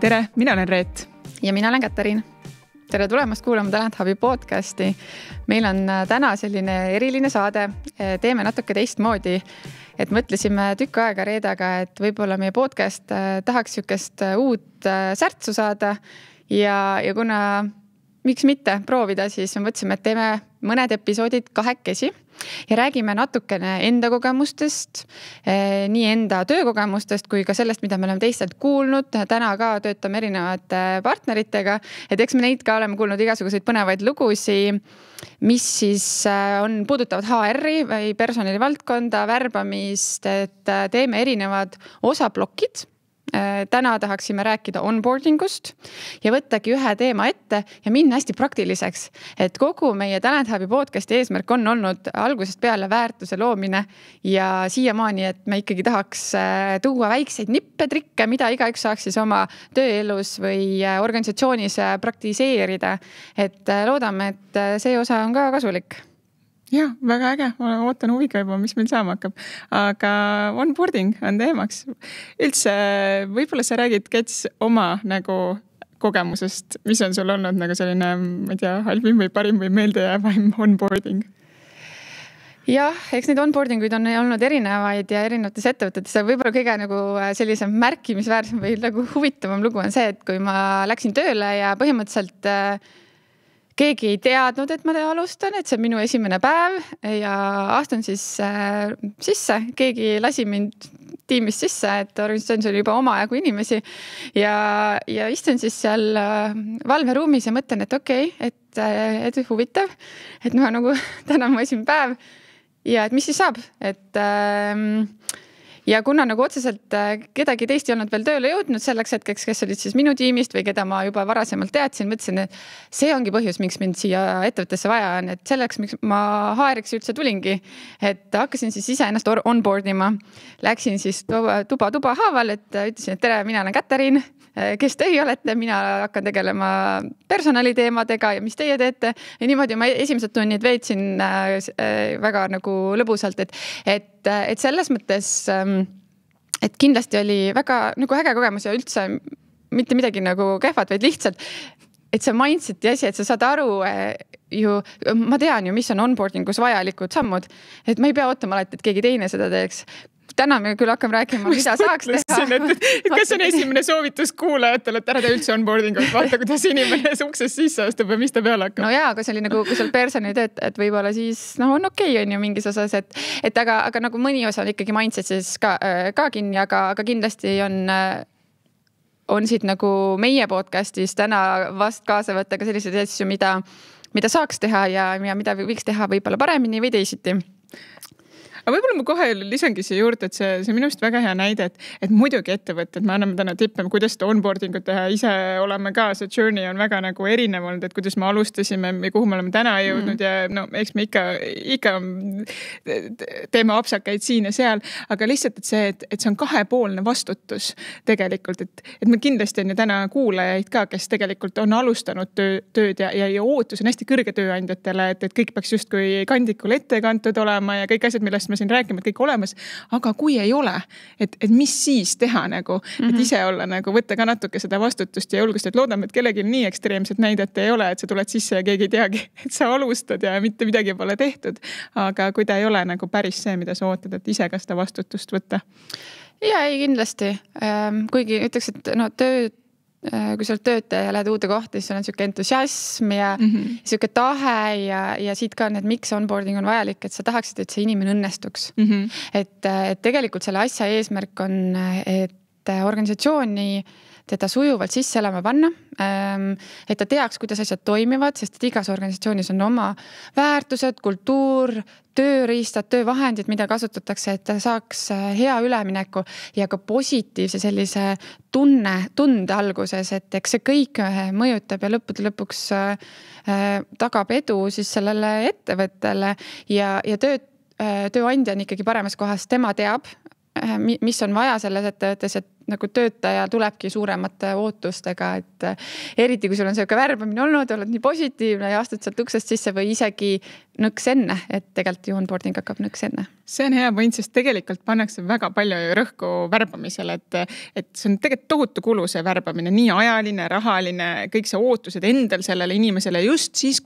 Tere, mina olen Reet. Ja mina olen Katariin. Tere tulemast kuulama Talent Hubi podcasti. Meil on täna selline eriline saade. Teeme natuke teistmoodi. Et mõtlesime tükk aega Reedaga, et võib-olla meie podcast tahaks sükest uut särtsu saada. Ja kuna miks mitte proovida, siis me mõtlesime, et teeme mõned episoodid kahekesi ja räägime natukene enda kogemustest, nii enda töökogemustest kui ka sellest, mida me oleme teistelt kuulnud. Täna ka töötame erinevate partneritega, et eks me neid ka oleme kuulnud igasuguseid põnevaid lugusi, mis siis puudutavad HR-i või personali valdkonda, värbamist, et teeme erinevad osaplokid. Täna tahaksime rääkida onboardingust ja võttagi ühe teema ette ja minna hästi praktiliseks, et kogu meie Talent Hubi podcasti eesmärk on olnud algusest peale väärtuse loomine ja siiamaani, et me ikkagi tahaks tuua väikseid nippe, trikke, mida igaüks saaks siis oma tööelus või organisatsioonis praktiseerida. Et loodame, et see osa on ka kasulik. Ja, väga äge. Ma ootan huviga juba, mis meil saama hakkab. Aga onboarding on teemaks. Üldse, võib-olla sa räägid, Kets, oma kogemusest, mis on sul olnud selline, ma ei tea, halvim või parim või meeldejäävaim onboarding? Jah, eks neid onboardinguid on olnud erinevaid ja erinevates ettevõtetes. Võib-olla kõige sellise märkimisväärsem või huvitavam lugu on see, et kui ma läksin tööle ja põhimõtteliselt keegi ei teadnud, et ma alustan, et see on minu esimene päev ja astun siis sisse. Keegi lasi mind tiimist sisse, et organisatsioonis oli juba omajagu inimesi ja istun siis seal valveruumis ja mõtlen, et okei, et huvitav, et ma täna on mu esimene päev ja et mis siis saab, et ja kuna otseselt kedagi teist ei olnud veel tööle jõudnud selleks hetkeks, kes olid siis minu tiimist või keda ma juba varasemalt teadsin, mõtlesin, et see ongi põhjus, miks mind siia ettevõttesse vaja on, et selleks, miks ma HR-iks üldse tulingi, et hakkasin siis ise ennast onboardima. Läksin siis tuba haaval, et ütlesin, et tere, mina olen Katariin, kes teie olete, mina hakkan tegelema personaliteemadega ja mis teie teete. Ja niimoodi ma esimesed tunnid veetsin väga lõbusalt, et selles mõttes, et kindlasti oli väga äge kogemus ja üldse mitte midagi kehvad, vaid lihtsalt, et see mindseti asi, et sa saad aru ma tean ju, mis on onboardingus vajalikud sammud, et ma ei pea ootama alati, et keegi teine seda teeks. Täna me küll hakkame rääkima, mida saaks teha. Kas on esimene soovitus kuulajatele, et ära tee üldse onboardingut, vaata, kuidas inimene uksest sisse astub ja mis ta peale hakkab? No jaa, aga see oli kui seal personalitöötajad võib-olla siis on okei, on ju mingis osas, et aga mõni osa on ikkagi mindset siis ka kinni, aga kindlasti on siit meie podcastis täna vast kaasa võtta ka selliseid asju, mida saaks teha ja mida võiks teha võib-olla paremini või teisiti. Aga võib-olla ma kohe lisangi siia juurde, et see minu arust väga hea näide, et muidugi ettevõtted, me anname täna tippe, kuidas seda onboardingut teha, ise oleme ka, see journey on väga erinev olnud, et kuidas me alustasime ja kuhu me oleme täna jõudnud ja eks me ikka teeme apsakaid siin ja seal, aga lihtsalt, et see on kahepoolne vastutus tegelikult, et me kindlasti on ju täna kuulajaid ka, kes tegelikult on alustanud tööd ja ootus on hästi kõrge tööandjatele, et kõik peaks justkui kandikul ette kantud olema ja kõik asjad, millest me siin räägime, et kõik olemas, aga kui ei ole, et mis siis teha et ise olla võtta ka natuke seda vastutust ja julgust, et loodame, et kellelgi nii ekstreemset näidet ei ole, et sa tuled sisse ja keegi ei teagi, et sa alustad ja mitte midagi pole tehtud, aga kui ta ei ole päris see, mida sa ootad, et ise ka seda vastutust võtta. Ja ei kindlasti, kuigi ütleks, et kui sa oled töötaja ja lähed uude kohta, siis on siuke entusiasm ja siuke tahe ja siit ka miks onboarding on vajalik, et sa tahaksid, et see inimene õnnestuks. Et tegelikult selle asja eesmärk on, et organisatsiooni teda sujuvalt sisse elama panna, et ta teaks, kuidas asjad toimivad, sest et igas organisatsioonis on oma väärtused, kultuur, tööriistad, töövahendid, mida kasutatakse, et ta saaks hea ülemineku ja ka positiivse sellise tunde alguses, et eks see kõik mõjutab ja lõpuks tagab edu siis sellele ettevõttele ja tööandja on ikkagi paremas kohas, tema teab, mis on vaja selles ettevõttes, et nagu töötaja tulebki suuremate ootustega, et eriti kui sul on selline värbamine olnud, oled nii positiivne ja astud sealt uksest sisse või isegi nõks enne, et tegelikult ju onboarding hakkab nõks enne. See on hea point, sest tegelikult pannakse väga palju rõhku värbamisele, et see on tegelikult tohutu kulu see värbamine, nii ajaline, rahaline, kõik see ootused endal sellele inimesele just siis,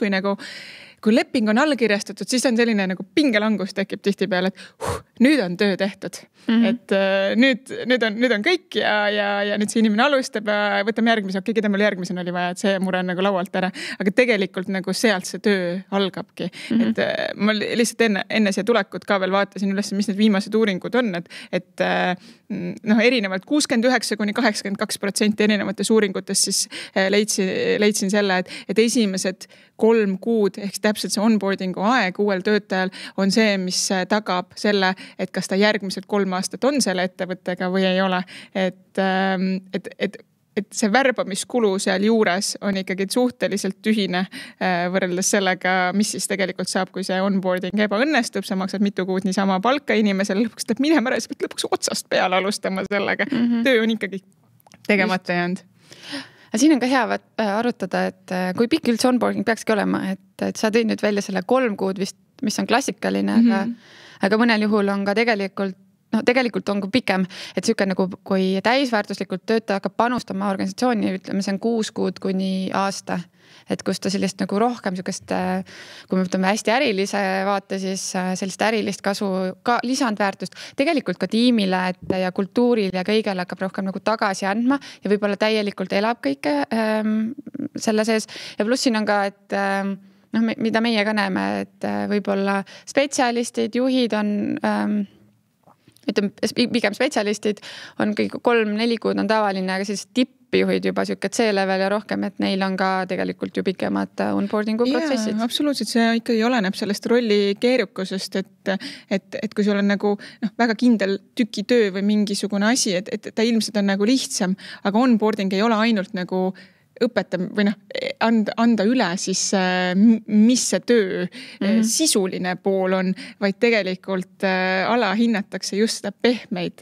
kui leping on allkirjastatud, siis on selline nagu pingelangus tekib tihtipeale, et nüüd on töö tehtud. Et nüüd on kõik ja nüüd see inimene alustab ja võtame järgmise, okei, keda meil järgmisena oli vaja, et see mure on nagu laualt ära. Aga tegelikult nagu sealt see töö algabki. Et ma lihtsalt enne siia tulekut ka veel vaatasin üles, mis need viimased uuringud on, et erinevalt 69–82% erinevates uuringutes siis leidsin selle, et esimesed 3 kuud ehk täpselt see onboardingu aeg uuel töötajal on see, mis tagab selle, et kas ta järgmised 3 aastat on selle ettevõttega või ei ole. Et see värbamiskulu seal juures on ikkagi suhteliselt tühine võrreldes sellega, mis siis tegelikult saab, kui see onboarding ebaõnnestub, sa maksad mitu kuud niisama palka inimesele, lõpuks teeb minema ära, siis pead lõpuks otsast peale alustama sellega. Töö on ikkagi tegemata jäänud. Siin on ka hea arutada, et kui pikk üldse onboarding peakski olema, et sa tõid nüüd välja selle 3 kuud vist, mis on klassikaline, aga mõnel juhul on ka tegelikult on pikem, et selline nagu kui täisväärtuslikult töötaja hakkab panustama organisatsiooni, ütleme, see on 6 kuud kuni aasta. Et kus ta sellist nagu rohkem sellist, kui me võtame hästi ärilise vaate, siis sellist ärilist kasu, ka lisandväärtust tegelikult ka tiimile ja kultuuril ja kõigele hakkab rohkem nagu tagasi andma ja võib-olla täielikult elab kõike selle sees. Ja pluss siin on ka, et mida meie ka näeme, et võib-olla spetsialistid, juhid on pigem spetsialistid on kõik 3-4 kuud on tavaline, aga siis tippjuhid juba selline C-level ja rohkem, et neil on ka tegelikult ju pikemad onboardingu protsessid. Absoluutselt, see ikkagi oleneb sellest rolli keerukusest, et kui sul on nagu väga kindel tükitöö või mingisugune asi, et ta ilmselt on nagu lihtsam, aga onboarding ei ole ainult nagu õpetame või anda üle siis, mis see töö sisuline pool on, vaid tegelikult alahinnatakse just seda pehmeid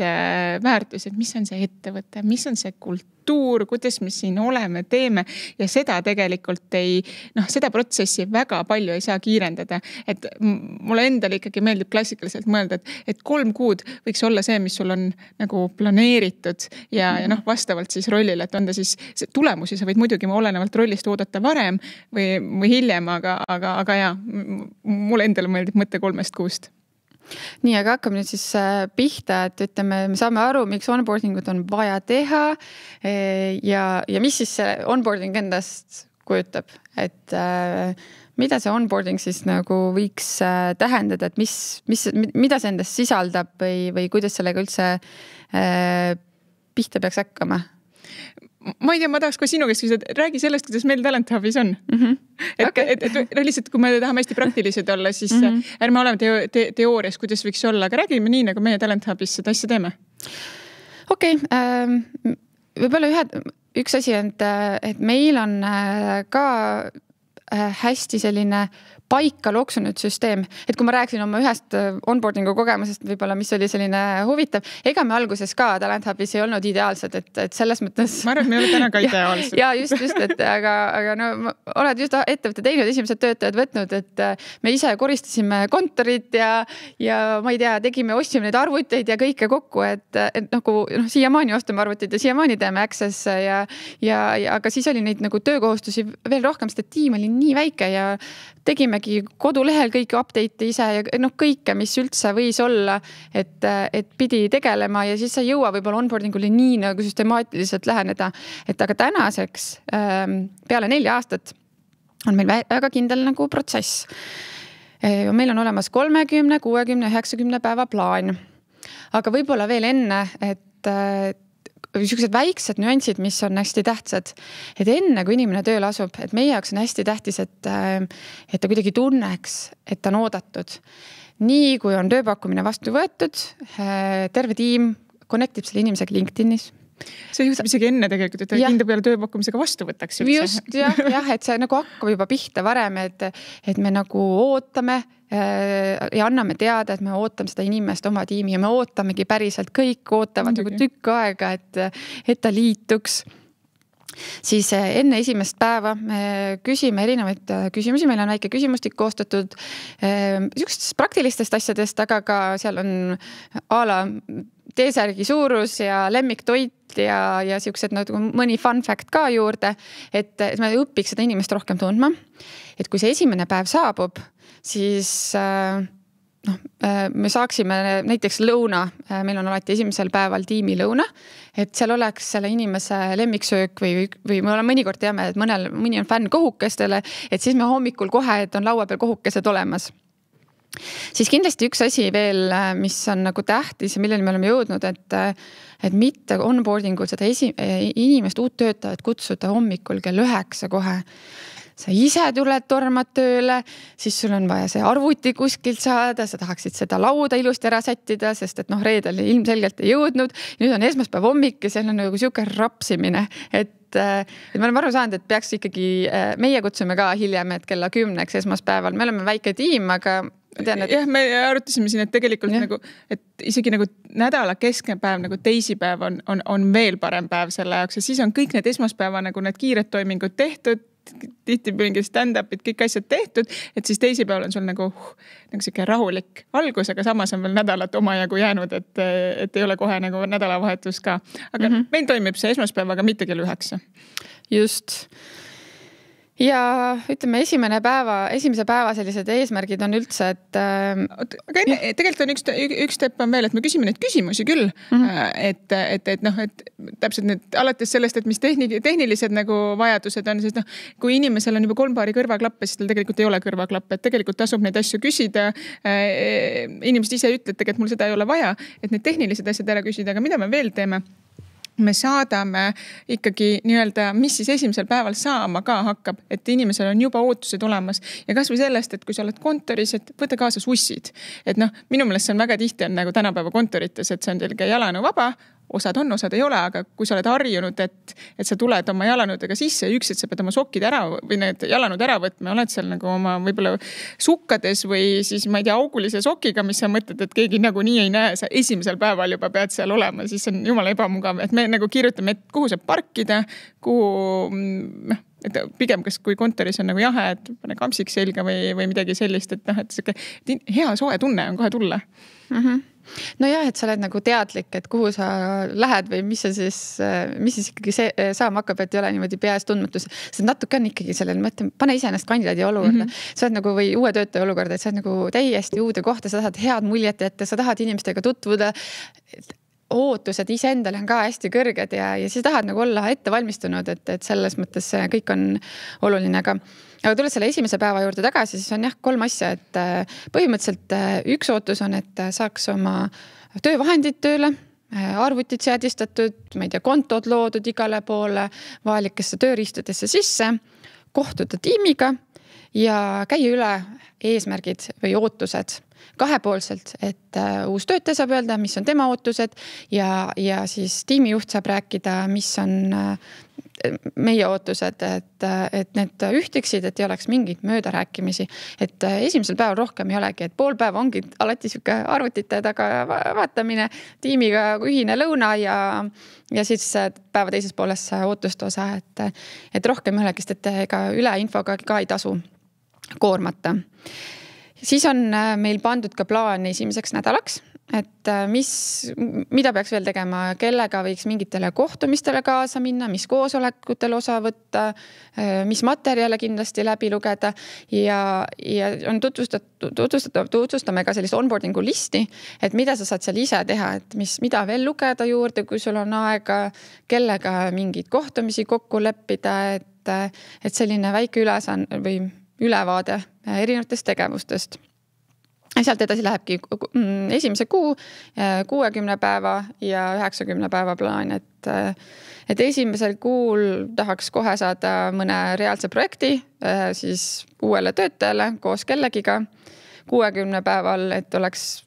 väärtusi, et mis on see ettevõte, mis on see kultuur, kuidas me siin oleme, teeme ja seda tegelikult seda protsessi väga palju ei saa kiirendada. Et mulle endale ikkagi meeldib klassikaliselt mõelda, et 3 kuud võiks olla see, mis sul on nagu planeeritud ja vastavalt siis rollile, et on ta siis tulemusi, sa võid muidugi olenevalt rollist oodata varem või hiljem, aga ja, mulle endale meeldib mõte 3 kuust. Nii, aga hakkame nüüd siis pihta, et ütleme, me saame aru, miks onboardingut on vaja teha ja mis siis see onboarding endast kujutab, et mida see onboarding siis nagu võiks tähendada, et mida see endast sisaldab või kuidas sellega üldse pihta peaks hakkama? Ma ei tea, ma tahaks kohe sinu käest küsida, räägi sellest, kuidas meil Talent Hubis on. Et lihtsalt, kui me tahame hästi praktilised olla, siis ärme oleme teoorias, kuidas võiks olla, aga räägime nii, nagu meie Talent Hubis seda asja teeme. Okei, võib-olla üks asi on, et meil on ka hästi selline paika loksunud süsteem. Et kui ma rääksin oma ühest onboardingu kogemusest, võib-olla mis oli selline huvitav, ega me alguses ka Talent Hubis ei olnud ideaalsed, et selles mõttes... Ma arvan, et me ei ole täna ka ideaalsed. Ja just, et aga oled just ettevõtte teinud, esimesed töötajad võtnud, et me ise koristasime kontorit ja ma ei tea, ostsime neid arvuteid ja kõike kokku, et nagu siiamaani ostame arvuteid ja siiamaani teeme access aga siis oli neid nagu töökohustusi veel rohkem, sest et tiim oli nii väike ja tegimegi kodulehel kõiki update'e ise ja kõike, mis üldse võis olla, et pidi tegelema ja siis sa jõua võib-olla onboardingule nii nagu süstemaatiliselt läheneda. Et aga tänaseks peale 4 aastat on meil väga kindel nagu protsess. Meil on olemas 30, 60, 90 päeva plaan. Aga võib-olla veel enne, et sellised väiksed nüansid, mis on hästi tähtsad. Et enne, kui inimene tööle asub, et meie jaoks on hästi tähtis, et ta kuidagi tunneks, et ta on oodatud. Nii, kui on tööpakkumine vastu võetud, terve tiim connectib selle inimesega LinkedInis. See juhtub isegi enne tegelikult, et hinda peale tööpakkumisega vastu võtaks üldse. Just, jah, et see nagu hakkab juba pihta varem, et me nagu ootame ja anname teada, et me ootame seda inimest oma tiimi ja me ootamegi päriselt, kõik ootavad nagu tükk aega, et ta liituks. Siis enne esimest päeva me küsime erinevaid küsimusi, meil on väike küsimustik koostatud niisugustest praktilistest asjadest, aga ka seal on a la T-särgi suurus ja lemmiktoit ja niisugused nagu mõni fun fact ka juurde, et me õpiks seda inimest rohkem tundma. Et kui see esimene päev saabub, siis me saaksime näiteks lõuna, meil on alati esimesel päeval tiimi lõuna, et seal oleks selle inimese lemmiksöök või me mõnikord teame, et mõni on fänn kohukestele, et siis me hommikul kohe, et on laua peal kohukesed olemas. Siis kindlasti üks asi veel, mis on nagu tähtis ja milleni me oleme jõudnud, et mitte onboardingul seda inimest uut töötajat kutsuda hommikul kell 9 kohe. Sa ise tuled tormad tööle, siis sul on vaja see arvuti kuskilt saada, sa tahaksid seda lauda ilusti ära sättida, sest et ilmselgelt ei jõudnud. Nüüd on esmaspäev hommik ja seal on nagu siuke rapsimine, et me oleme aru saanud, et peaks ikkagi, meie kutsume ka hiljem, et kella 10 esmaspäeval. Me oleme väike tiim, aga tean, et... Jah, me arutasime siin, et tegelikult nagu, et isegi nagu nädala keskpäev, nagu teisipäev on veel parem päev selle jaoks ja siis on kõik need esmaspäeva nagu need kiired toimingud tehtud, tihti mingi stand-upid, kõik asjad tehtud, et siis teisipäeval on sul nagu siuke rahulik algus, aga samas on veel nädalat omajagu jäänud, et ei ole kohe nagu nädalavahetus ka. Aga meil toimib see esmaspäev, aga mitte kell 9. Just. Ja ütleme, esimese päeva sellised eesmärgid on üldse, et... Aga tegelikult on üks tepp on veel, et me küsime neid küsimusi küll, et täpselt need, alates sellest, et mis tehnilised nagu vajadused on, sest kui inimesel on juba 3 paari kõrvaklappe, siis tal tegelikult ei ole kõrvaklappe, et tegelikult tasub neid asju küsida. Inimesed ise ütlevad, et mul seda ei ole vaja, et need tehnilised asjad ära küsida, aga mida me veel teeme? Me saadame ikkagi nii-öelda, mis siis esimesel päeval saama ka hakkab, et inimesel on juba ootused olemas ja kas või sellest, et kui sa oled kontoris, et võta kaasa sussid. Et minu meelest see on väga tihti on nagu tänapäeva kontorites, et see on teil jalanõu vaba, osad on, osad ei ole, aga kui sa oled harjunud, et sa tuled oma jalanõudega sisse ja üks, et sa pead oma sokid ära või need jalanõud ära võtma, oled seal nagu oma võib-olla sukkades või siis ma ei tea, augulise sokiga, mis sa mõtled, et keegi nagu nii ei näe, sa esimesel päeval juba pead seal olema, siis on jumala ebamugav, et me nagu kirjutame, et kuhu saab parkida, et pigem kas kui kontoris on nagu jahe, et pane kampsik selga või midagi sellist, et hea soe tunne on kohe tulla. No jah, et sa oled nagu teadlik, et kuhu sa lähed või mis siis ikkagi saama hakkab, et ei ole niimoodi peas tundmatus. See natuke on ikkagi sellel, pane ise ennast kandidaadi olukorda. Sa oled nagu või uue töötaja olukorda, et sa oled nagu täiesti uude kohta, sa tahad head muljet ette, sa tahad inimestega tutvuda. Ootused iseendale on ka hästi kõrged ja siis tahad nagu olla ette valmistunud, et selles mõttes kõik on oluline, aga tuled selle esimese päeva juurde tagasi, siis on 3 asja, et põhimõtteliselt üks ootus on, et saaks oma töövahendid tööle, arvutid seadistatud, ma ei tea, kontod loodud igale poole, vajalikesse tööriistadesse sisse, kohtuda tiimiga ja käia üle eesmärgid või ootused kahepoolselt, et uus töötaja saab öelda, mis on tema ootused ja siis tiimijuht saab rääkida, mis on meie ootused, et need ühtiksid, et ei oleks mingit möödarääkimisi. Et esimesel päeval rohkem ei olegi, et pool päeva ongi alati siuke arvutite taga vaatamine, tiimiga ühine lõuna ja siis päeva teises pooles ootuste osa, et rohkem ei olegi, sest et ega üle infoga ka ei tasu koormata. Siis on meil pandud ka plaan esimeseks nädalaks, et mida peaks veel tegema, kellega võiks mingitele kohtumistele kaasa minna, mis koosolekutel osa võtta, mis materjale kindlasti läbi lugeda ja on tutvustame ka sellist onboardingu listi, et mida sa saad seal ise teha, et mida veel lugeda juurde, kui sul on aega, kellega mingid kohtumisi kokku leppida, et selline väike või ülevaade erinevatest tegevustest. Sealt edasi lähebki esimese kuu, 60 päeva ja 90 päeva plaan, et esimesel kuul tahaks kohe saada mõne reaalse projekti siis uuele töötajale koos kellegiga. 60 päeval, et oleks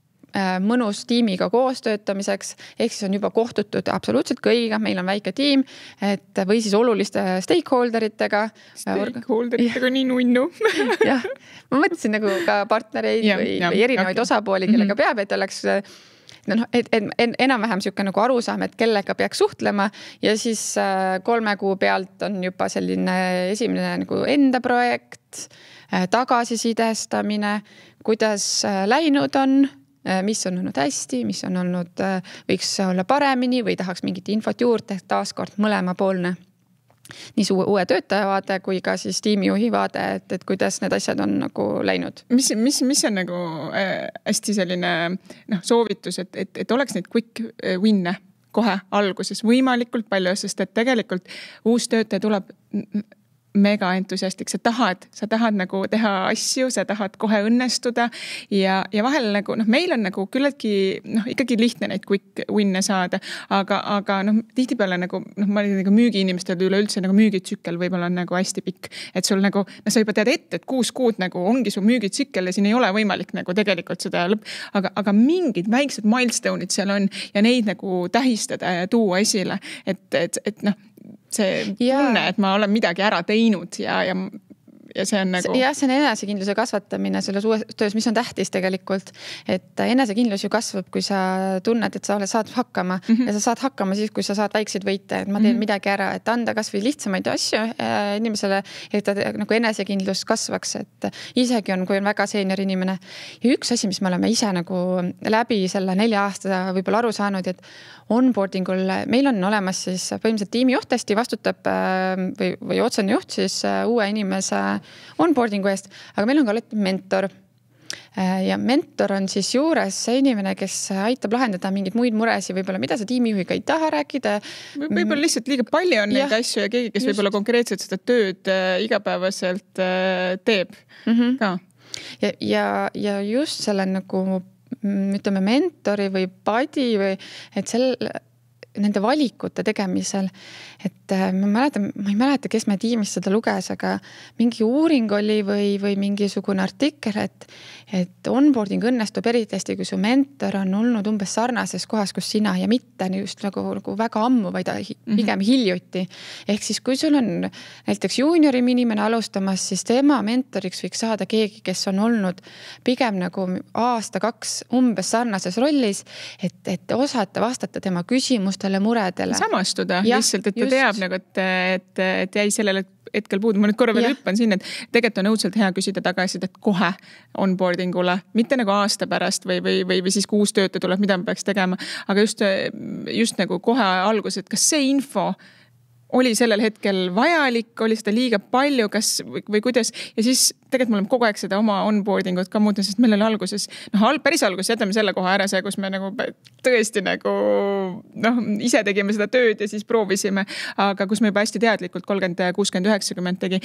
mõnus tiimiga koostöötamiseks, ehk siis on juba kohtutud absoluutselt kõigiga, meil on väike tiim, et või siis oluliste stakeholderitega. Stakeholderitega nii nunnu. Jah, ma mõtlesin nagu ka partnereid või erinevaid osapooli, kellega peab, et oleks enam-vähem siuke nagu arusaam, et kellega peaks suhtlema ja siis 3 kuu pealt on juba selline esimene nagu enda projekt, tagasisidestamine, kuidas läinud on, mis on olnud hästi, mis on olnud, võiks olla paremini või tahaks mingit infot juurde, taaskord mõlemapoolne. Nii uue töötaja vaade kui ka siis tiimijuhi vaade, et kuidas need asjad on nagu läinud. Mis on nagu hästi selline soovitus, et oleks neid quick win'e kohe alguses võimalikult palju, sest et tegelikult uus töötaja tuleb mega entusiastik, sa tahad nagu teha asju, sa tahad kohe õnnestuda ja vahel nagu, meil on nagu küllaltki, ikkagi lihtne neid quick win'e saada, aga tihtipeale nagu, ma olin nagu müügiinimestel üleüldse nagu müügitsükkel võib-olla on nagu hästi pikk, et sul nagu, sa juba tead ette, et 6 kuud nagu ongi su müügitsükkel ja siin ei ole võimalik nagu tegelikult seda aga mingid väiksed milestone'id seal on ja neid nagu tähistada ja tuua esile, et see tunne, et ma olen midagi ära teinud ja see on nagu... Jah, see on enesekindluse kasvatamine selles uues töös, mis on tähtis tegelikult, et enesekindlus ju kasvab, kui sa tunned, et sa saad hakkama ja sa saad hakkama siis, kui sa saad väikseid võite, et ma teen midagi ära, et anda kas või lihtsamaid asju inimesele, et ta nagu enesekindlus kasvaks, et isegi kui on väga senior inimene. Ja üks asi, mis me oleme ise nagu läbi selle 4 aasta võib-olla aru saanud, et onboardingul meil on olemas siis põhimõtteliselt tiimijuht hästi vastutab või otsene juht siis uue inimese onboardingu eest, aga meil on ka alati mentor. Ja mentor on siis juures see inimene, kes aitab lahendada mingeid muid muresi, võib-olla mida sa tiimijuhiga ei taha rääkida. Võib-olla lihtsalt liiga palju on neid asju ja keegi, kes võib-olla konkreetselt seda tööd igapäevaselt teeb ka. Ja just selle nagu ütleme mentori või buddy või et nende valikute tegemisel, et ma ei mäleta, kes me tiimis seda luges, aga mingi uuring oli või mingisugune artikkel, et onboarding õnnestub eriti hästi, kui su mentor on olnud umbes sarnases kohas, kus sina ja mitte just nagu väga ammu, vaid pigem hiljuti. Ehk siis, kui sul on näiteks juuniori inimene alustamas, siis tema mentoriks võiks saada keegi, kes on olnud pigem nagu aasta-2 umbes sarnases rollis, et osata vastata tema küsimustele, muredele. Samastuda lihtsalt, et ta teab nagu, et jäi sellele hetkel puudu. Ma nüüd korra veel hüppan siin, et tegelikult on õudselt hea küsida tagasi, et kohe onboardingule, mitte nagu aasta pärast või siis 6 tööta tuleb, mida me peaks tegema, aga just nagu kohe algus, et kas see info oli sellel hetkel vajalik, oli seda liiga palju, kas või kuidas ja siis tegelikult me oleme kogu aeg seda oma onboardingut ka muutnud, sest meil oli alguses, päris alguses jätame selle koha ära see, kus me nagu tõesti nagu ise tegime seda tööd ja siis proovisime, aga kus me juba hästi teadlikult 30, 60, 90 tegi,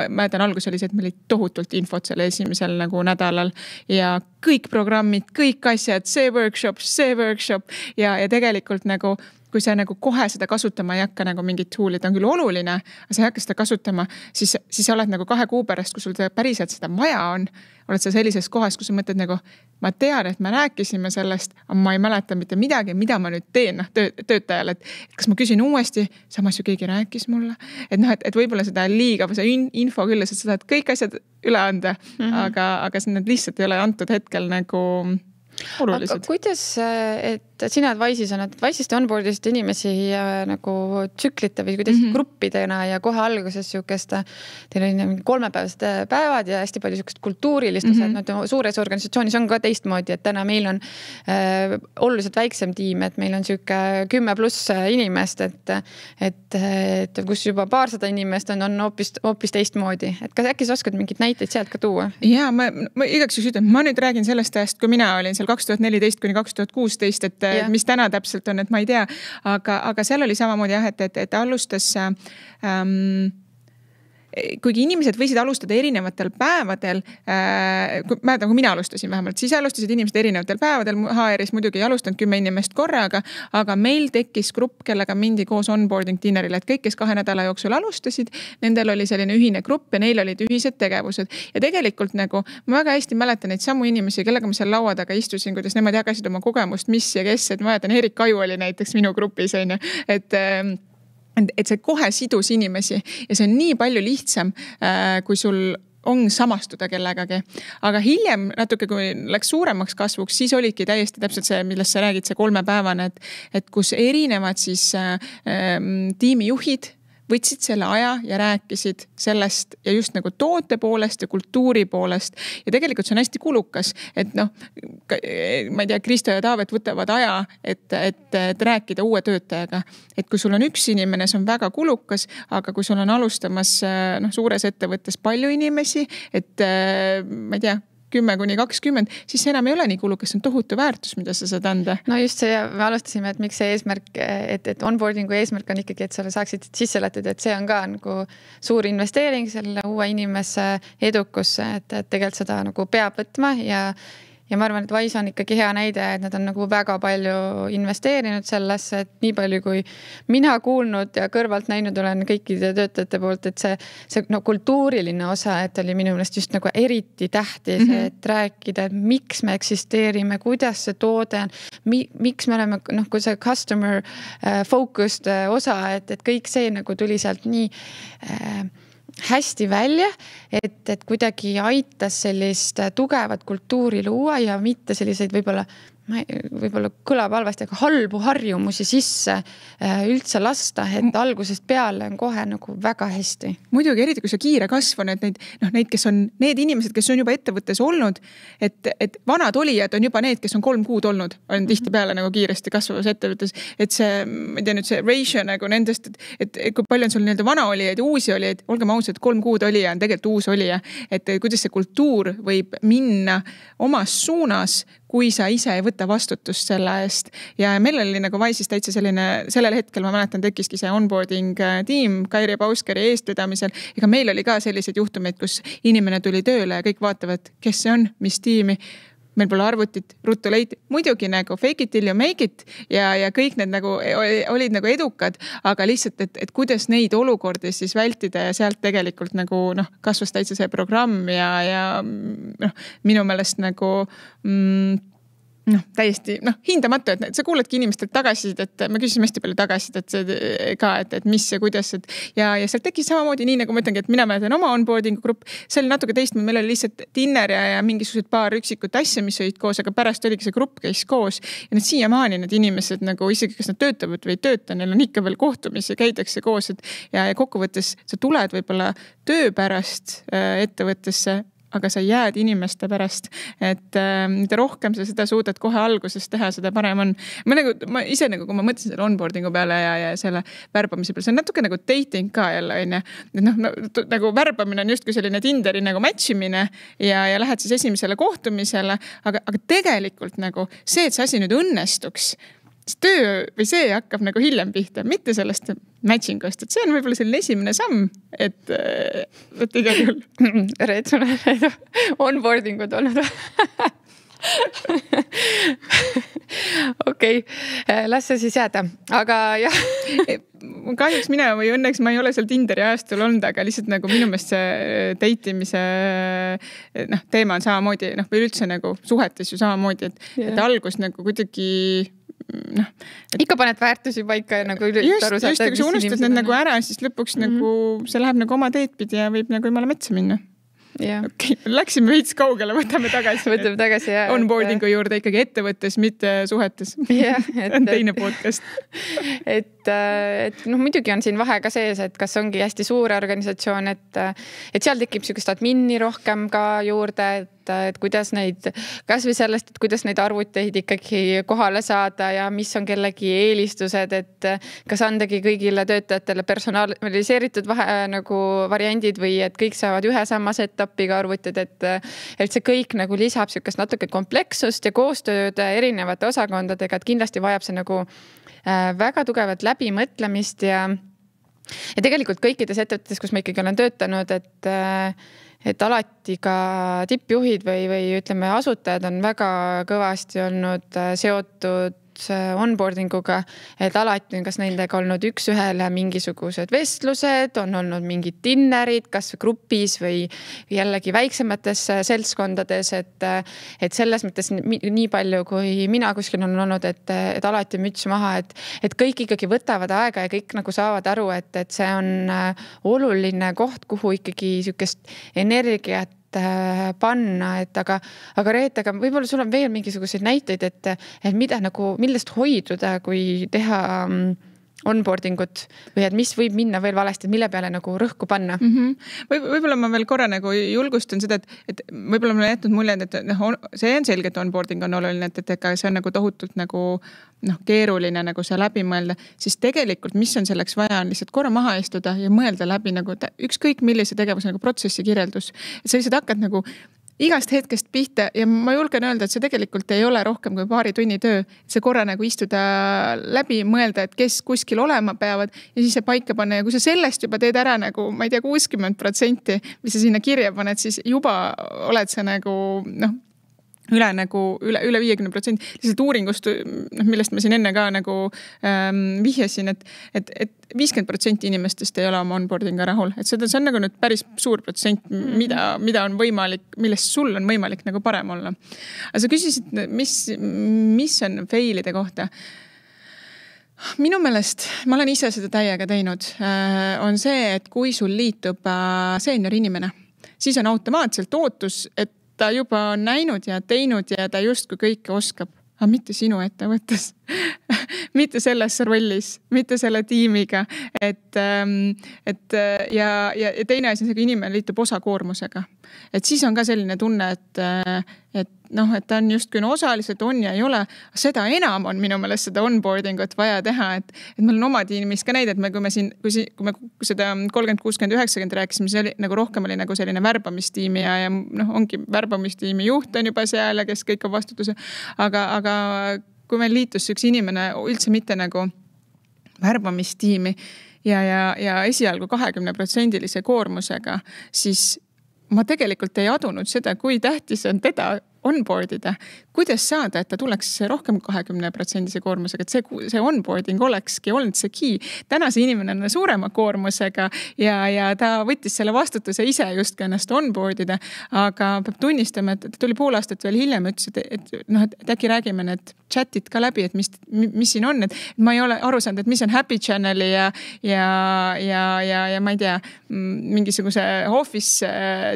mäletan alguses oli see, et meil oli tohutult infot selle esimesel nagu nädalal ja kõik programmid, kõik asjad, see workshop ja tegelikult nagu kui sa nagu kohe seda kasutama ei hakka nagu mingit tool'id on küll oluline, aga sa ei hakka seda kasutama, siis sa oled nagu 2 kuu pärast, kui sul päriselt seda vaja on, oled sa sellises kohas, kus sa mõtled nagu, ma tean, et me rääkisime sellest, aga ma ei mäleta mitte midagi, mida ma nüüd teen töötajale, et kas ma küsin uuesti, samas ju keegi rääkis mulle, et võib-olla seda liiga või see info küll, et sa saad kõik asjad üle anda, aga need lihtsalt ei ole antud hetkel nagu olulised. Aga kuidas, et sina Advice'is on, et Advice'ist onboardist inimesi nagu tsüklite või kuidas gruppidena ja kohe alguses siukest, teil on 3-päevased päevad ja hästi palju siukest kultuurilist asjad, suures organisatsioonis on ka teistmoodi, et täna meil on oluliselt väiksem tiim, et meil on siuke 10+ inimest, et kus juba paarsada inimest on hoopis teistmoodi. Et kas äkki sa oskad mingid näiteid sealt ka tuua? Jaa, ma igaks juhus ütlen, ma nüüd räägin sellest ajast, kui mina olin seal 2014 kuni 2016, et mis täna täpselt on, et ma ei tea, aga seal oli samamoodi jah, et alustas kuigi inimesed võisid alustada erinevatel päevadel, kui mina alustasin vähemalt, siis alustasid inimesed erinevatel päevadel, HR-is muidugi ei alustanud 10 inimest korraga, aga meil tekkis grupp, kellega mindi koos onboarding dinnerile, et kõik, kes 2 nädala jooksul alustasid, nendel oli selline ühine grupp ja neil olid ühised tegevused. Ja tegelikult nagu, ma väga hästi mäletan neid samu inimesi, kellega ma seal laua taga istusin, kuidas nemad jagasid oma kogemust, mis ja kes, et ma mäletan, Erik Kaju oli näiteks minu grupis, et see kohe sidus inimesi ja see on nii palju lihtsam, kui sul on samastuda kellegagi. Aga hiljem natuke, kui läks suuremaks kasvuks, siis olidki täiesti täpselt see, millest sa räägid, see 3-päevane, et kus erinevad siis tiimijuhid võtsid selle aja ja rääkisid sellest ja just nagu toote poolest ja kultuuri poolest. Ja tegelikult see on hästi kulukas, et noh, ma ei tea, Kristo ja Taavet võtavad aja, et rääkida uue töötajaga. Et kui sul on üks inimene, see on väga kulukas, aga kui sul on alustamas suures ettevõttes palju inimesi, et ma ei tea, 10-20, siis see enam ei ole nii kulukas, see on tohutu väärtus, mida sa saad anda. No just see, me alustasime, et miks see eesmärk, et onboardingu eesmärk on ikkagi, et sa saaksid sisse lätud, et see on ka nagu suur investeering selle uue inimese edukusse, et tegelikult seda nagu peab võtma ja ma arvan, et Wise on ikkagi hea näide, et nad on nagu väga palju investeerinud sellesse, et nii palju kui mina kuulnud ja kõrvalt näinud olen kõikide töötajate poolt, et see no, kultuuriline osa, et oli minu meelest just nagu eriti tähtis, et rääkida, et miks me eksisteerime, kuidas see toode on, miks me oleme, noh, kui see customer focused osa, et kõik see nagu tuli sealt nii hästi välja, et kuidagi aitas sellist tugevat kultuuri luua ja mitte selliseid võib-olla kõlab halvasti, aga halbu harjumusi sisse üldse lasta, et algusest peale on kohe nagu väga hästi. Muidugi, eriti kui see kiire kasv on, et neid, kes on need inimesed, kes on juba ettevõttes olnud, et vanad olijad on juba need, kes on 3 kuud olnud, on tihti peale nagu kiiresti kasvavas ettevõttes, et see, ma ei tea nüüd see ratio nagu nendest, et kui palju on sul nii-öelda vana olijaid ja uusi olijaid, olgem ausad, 3 kuud olija on tegelikult uus olija, et kuidas see kultuur võib minna omas suunas, kui sa ise ei võta vastutust selle eest. Ja meil oli nagu Wise'is täitsa selline, sellel hetkel ma mäletan, tekkiski see onboarding tiim Kairi Pauskeri eestvedamisel. Ega meil oli ka sellised juhtumeid, kus inimene tuli tööle ja kõik vaatavad, kes see on, mis tiimi. Meil pole arvutit, ruttu leiti. Muidugi nagu fake it till you make it ja kõik need nagu olid nagu edukad, aga lihtsalt, et kuidas neid olukordi siis vältida ja sealt tegelikult nagu kasvas täitsa see programm ja minu meelest nagu täiesti hindamatu, et sa kuuledki inimestelt tagasid, et me küsisime hästi palju tagasid, et mis ja kuidas, ja sealt tekkis samamoodi nii, nagu ma ütlengi, et mina mäletan oma onboardingu grupp, see oli natuke teist, meil oli lihtsalt dinner ja mingisugused paar üksikut asja, mis olid koos, aga pärast oligi see grupp käis koos ja need siiamaani need inimesed nagu isegi, kas nad töötavad või ei tööta, neil on ikka veel kohtumisi, käidakse koos, ja kokkuvõttes sa tuled võib-olla töö pärast ettevõttesse, aga sa jääd inimeste pärast, et mida rohkem sa seda suudad kohe alguses teha, seda parem on. Ma ise nagu, kui ma mõtlesin selle onboardingu peale ja selle värbamise peale, see on natuke nagu dating ka jälle, et nagu värbamine on justkui selline Tinderi nagu matchimine ja lähed siis esimesele kohtumisele, aga tegelikult nagu see, et see asi nüüd õnnestuks, töö või see hakkab nagu hiljem pihta, mitte sellest matchingust, et see on võib-olla selline esimene samm, et igal juhul. Reet, sul on onboardingud olnud. Okei, las see siis jääda, aga jah. Kahjuks mina või õnneks ma ei ole seal Tinderi ajastul olnud, aga lihtsalt nagu minu meelest see date'imise teema on samamoodi, või üldse nagu suhetes ju samamoodi, et algus nagu kuidagi ikka paned väärtusi paika ja nagu just, kui sa unustad need nagu ära, siis lõpuks nagu see läheb nagu oma teed pidi ja võib nagu jumala metsa minna. Okay. Läksime veits kaugele, võtame tagasi onboardingu juurde ikkagi ettevõttes, mitte suhetes. On teine podcast. Et muidugi on siin vahe ka sees, et kas ongi hästi suure organisatsioon, et seal tekib sellist admini rohkem ka juurde, et kuidas neid, kas või sellest, et kuidas neid arvuteid ikkagi kohale saada ja mis on kellegi eelistused, et kas andagi kõigile töötajatele personaliseeritud nagu variandid või et kõik saavad ühe sama setupiga arvutid, et see kõik nagu lisab sellist natuke komplekssust ja koostööd erinevate osakondadega, et kindlasti vajab see nagu väga tugevat läbimõtlemist ja Ja tegelikult kõikides ettevõtetes, kus ma ikkagi olen töötanud, et alati ka tippjuhid või ütleme, asutajad on väga kõvasti olnud seotud onboarding uga, et alati on kas nendega olnud üks-ühele mingisugused vestlused, on olnud mingid dinnerid, kas grupis või jällegi väiksemates seltskondades, et selles mõttes nii palju, kui mina kuskil on olnud, et alati müts maha, et kõik ikkagi võtavad aega ja kõik nagu saavad aru, et see on oluline koht, kuhu ikkagi sükest energiat panna, aga Reet, aga võib-olla sul on veel mingisuguseid näiteid, et mida nagu, millest hoiduda, kui teha onboarding ut või et mis võib minna veel valesti, mille peale nagu rõhku panna? Võib-olla ma veel korra nagu julgustan seda, et võib-olla mulle jätnud mulje, et see on selge, et onboarding on oluline, et see on nagu tohutult nagu keeruline nagu see läbi mõelda, siis tegelikult, mis on selleks vaja, on lihtsalt korra maha istuda ja mõelda läbi nagu ükskõik millise tegevuse nagu protsessi kirjeldus. Sa lihtsalt hakkad nagu igast hetkest pihta ja ma julgen öelda, et see tegelikult ei ole rohkem kui paari tunni töö. See korra nagu istuda läbi, mõelda, et kes kuskil olema peavad ja siis see paika panna. Ja kui sa sellest juba teed ära nagu, ma ei tea, 60%, mis sa sinna kirja paned, siis juba oled sa nagu, üle 50%. Lihtsalt uuringust, millest ma siin enne ka nagu vihjasin, et 50% inimestest ei ole oma onboardinga rahul. Et see on nagu nüüd päris suur protsent, mida on võimalik, millest sul on võimalik nagu parem olla. Aga sa küsisid, mis on failide kohta? Minu meelest, ma olen ise seda täiega teinud, on see, et kui sul liitub senior inimene, siis on automaatselt ootus, et ta juba on näinud ja teinud ja ta justkui kõike oskab, aga mitte sinu ettevõttes, mitte selles rollis, mitte selle tiimiga. Ja teine asi on see, kui inimene liitub osakoormusega. Et siis on ka selline tunne, et ta on justkui osaliselt on ja ei ole. Seda enam on minu meelest seda onboardingut vaja teha, et meil on oma tiimis ka näide, et kui me seda 30-60-90 rääkisime, see oli nagu rohkem oli nagu selline värbamistiimi ja ongi värbamistiimi juht on juba seal ja kes kõik on vastutuse. Aga kui meil liitus üks inimene üldse mitte nagu värbamistiimi ja esialgu 20% koormusega, siis ma tegelikult ei adunud seda, kui tähtis on teda onboardida, kuidas saada, et ta tuleks rohkem 20% koormusega, et see onboarding olekski olnud see key. Täna see inimene on suurema koormusega ja ta võttis selle vastutuse ise just ennast onboardida, aga peab tunnistama, et ta tuli pool aastat veel hiljem, ütles, et äkki räägime need chatid ka läbi, et mis siin on, et ma ei ole aru saanud, et mis on Happy Channeli ja ma ei tea, mingisuguse Office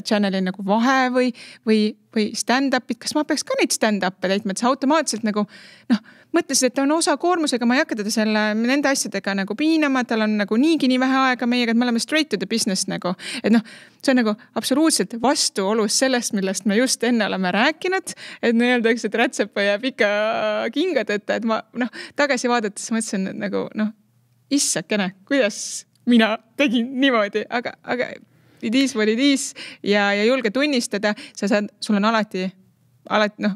Channeli nagu vahe või stand-up'id, kas ma peaks ka neid stand-up'e täitma, et see automaatselt nagu, mõtlesin, et ta on osa koormusega, ma ei hakka teda nende asjadega nagu piinama, tal on nagu niigi nii vähe aega meiega, et me oleme straight to the business nagu, et see on nagu absoluutselt vastuolus sellest, millest me just enne oleme rääkinud, et öeldakse, et rätsepa ja pika kingadeta, et ma tagasi vaadates mõtlesin, et nagu issakene, kuidas mina tegin niimoodi, aga it is what it is ja julge tunnistada, sul on alati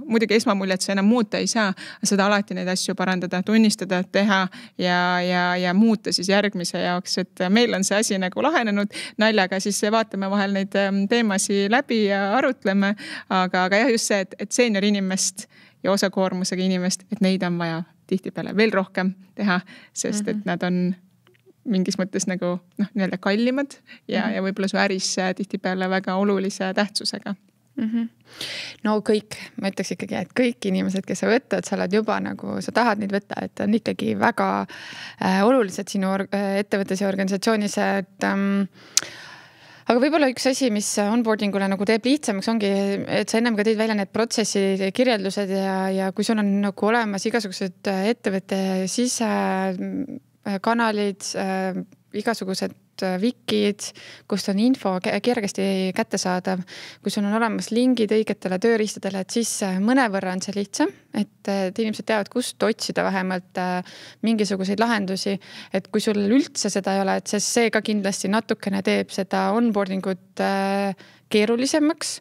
muidugi esmamuljet sa enam muuta ei saa, seda alati neid asju parandada, tunnistada, teha ja muuta siis järgmise jaoks, et meil on see asi nagu lahenenud naljaga, siis vaatame vahel neid teemasi läbi ja arutleme, aga jah, just see, et senior inimest ja osakoormusega inimest, et neid on vaja tihtipeale veel rohkem teha, sest et nad on mingis mõttes nagu nii-öelda kallimad ja võib-olla su äris tihtipeale väga olulise tähtsusega. No kõik, ma ütleks ikkagi, et kõik inimesed, kes sa võtad, sa oled juba nagu, sa tahad neid võtta, et on ikkagi väga olulised sinu ettevõttes ja organisatsioonis, aga võib-olla üks asi, mis onboardingule nagu teeb lihtsamaks ongi, et sa ennem ka tõid välja need protsessi kirjeldused ja kui sul on nagu olemas igasugused ettevõtte sisekanalid, igasugused wikid, kust on info kergesti kättesaadav. Kui sul on olemas lingid õigetele tööriistadele, et siis mõnevõrra on see lihtsam, et inimesed teavad, kust otsida vähemalt mingisuguseid lahendusi. Et kui sul üldse seda ei ole, et see ka kindlasti natukene teeb seda onboardingut keerulisemaks.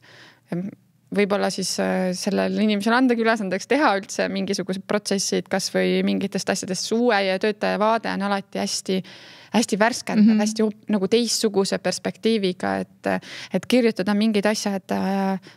Võib-olla siis sellel inimesel andagi ülesandeks teha üldse mingisugused protsessid, kas või mingitest asjadest uue ja töötaja vaade on alati hästi hästi värskendav, hästi nagu teistsuguse perspektiiviga, et kirjutada mingid asjad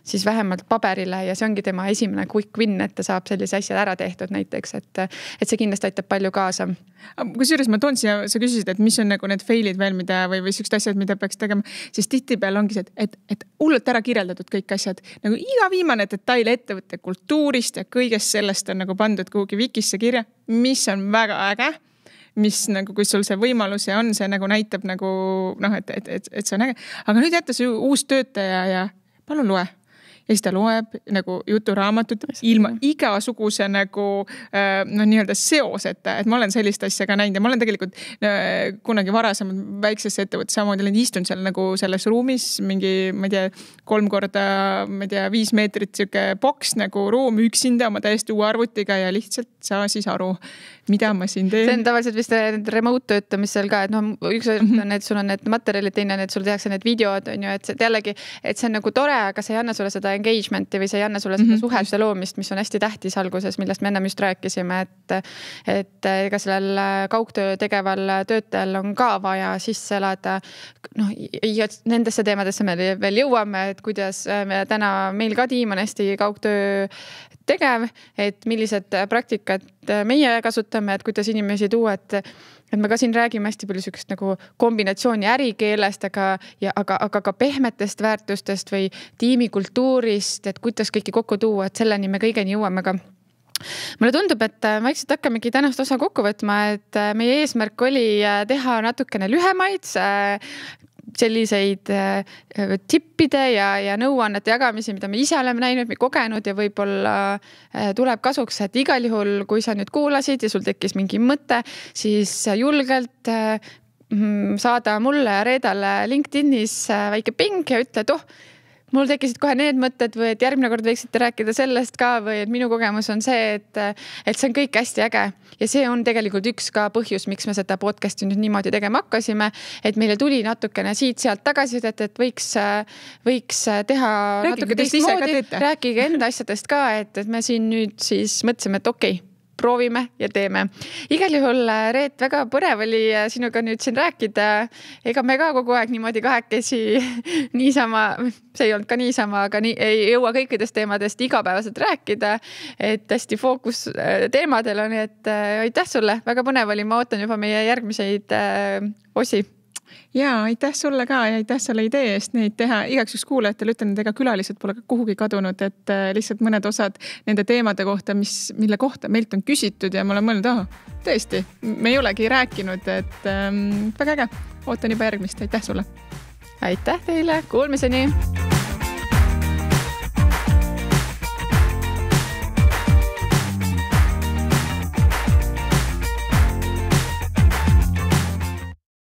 siis vähemalt paberile ja see ongi tema esimene quick win, et ta saab sellise asjad ära tehtud näiteks, et see kindlasti aitab palju kaasa. Kusjuures ma toon siia, sa küsisid, et mis on nagu need failid veel, mida või sellised asjad, mida peaks tegema, siis tihtipeale ongi see, et hullult ära kirjeldatud kõik asjad. Nagu iga viimane detail ettevõtte kultuurist ja kõigest sellest on nagu pandud kuhugi Wikisse kirja, mis on väga äge, mis nagu, kui sul see võimalus ja on, see nagu näitab nagu, et see on äge. Aga nüüd jätta see uus töötaja ja palun loe. Ja siis ta loeb nagu juturaamatut ilma igasuguse nagu nii-öelda seoseta, et ma olen sellist asja ka näinud ja ma olen tegelikult kunagi varasemalt väiksesse ettevõttes samamoodi olen istunud seal nagu selles ruumis mingi, ma ei tea, 3 korda, ma ei tea, 5 meetrit siuke boks nagu ruum üksinda oma täiesti uue arvutiga ja lihtsalt saa siis aru, mida ma siin teen. See on tavaliselt vist remote töötamisel ka, et üks on, et sul on need materjalid, teine on, et sul tehakse need videod, on ju, et jällegi, et see on nagu tore, aga see ei anna sulle seda engagementi või see ei anna sulle seda suhete loomist, mis on hästi tähtis alguses, millest me enne just rääkisime, et ega sellel kaugtöö tegeval töötajal on ka vaja sisse elada. Ja nendesse teemadesse me veel jõuame, et kuidas me täna, meil ka tiim on hästi kaugtöö tegev, et millised praktikad meie kasutame, et kuidas inimesi tuua, et me ka siin räägime hästi palju sükest nagu kombinatsiooni ärikeelest, aga ka pehmetest väärtustest või tiimikultuurist, et kuidas kõiki kokku tuua, et selleni me kõigeni jõuame ka. Mulle tundub, et vaikselt hakkamegi tänast osa kokku võtma, et meie eesmärk oli teha natukene lühemaid selliseid tippide ja nõuannete jagamisi, mida me ise oleme näinud või kogenud ja võib-olla tuleb kasuks, et igal juhul, kui sa nüüd kuulasid ja sul tekkis mingi mõte, siis julgelt saada mulle ja Reedale LinkedInis väike ping ja ütle, et mul tekkisid kohe need mõtted või et järgmine kord võiksite rääkida sellest ka või et minu kogemus on see, et see on kõik hästi äge. Ja see on tegelikult üks ka põhjus, miks me seda podcasti nüüd niimoodi tegema hakkasime, et meile tuli natukene siit-sealt tagasi, et võiks teha natuke teistmoodi, rääkige enda asjadest ka, et me siin nüüd siis mõtlesime, et okei, proovime ja teeme. Igal juhul, Reet, väga põnev oli sinuga nüüd siin rääkida. Ega me ka kogu aeg niimoodi kahekesi niisama, see ei olnud ka niisama, aga ei jõua kõikidest teemadest igapäevaselt rääkida, et hästi fookus teemadel on, et aitäh sulle, väga põnev oli, ma ootan juba meie järgmiseid osi. Ja aitäh sulle ka ja aitäh selle idee eest neid teha. Igaks üks kuulajatele ütlen, et ega külalised pole kuhugi kadunud, et lihtsalt mõned osad nende teemade kohta, mille kohta meilt on küsitud ja ma olen mõelnud, tõesti, me ei olegi rääkinud, et väga äge. Ootan juba järgmist. Aitäh sulle. Aitäh teile. Kuulmiseni.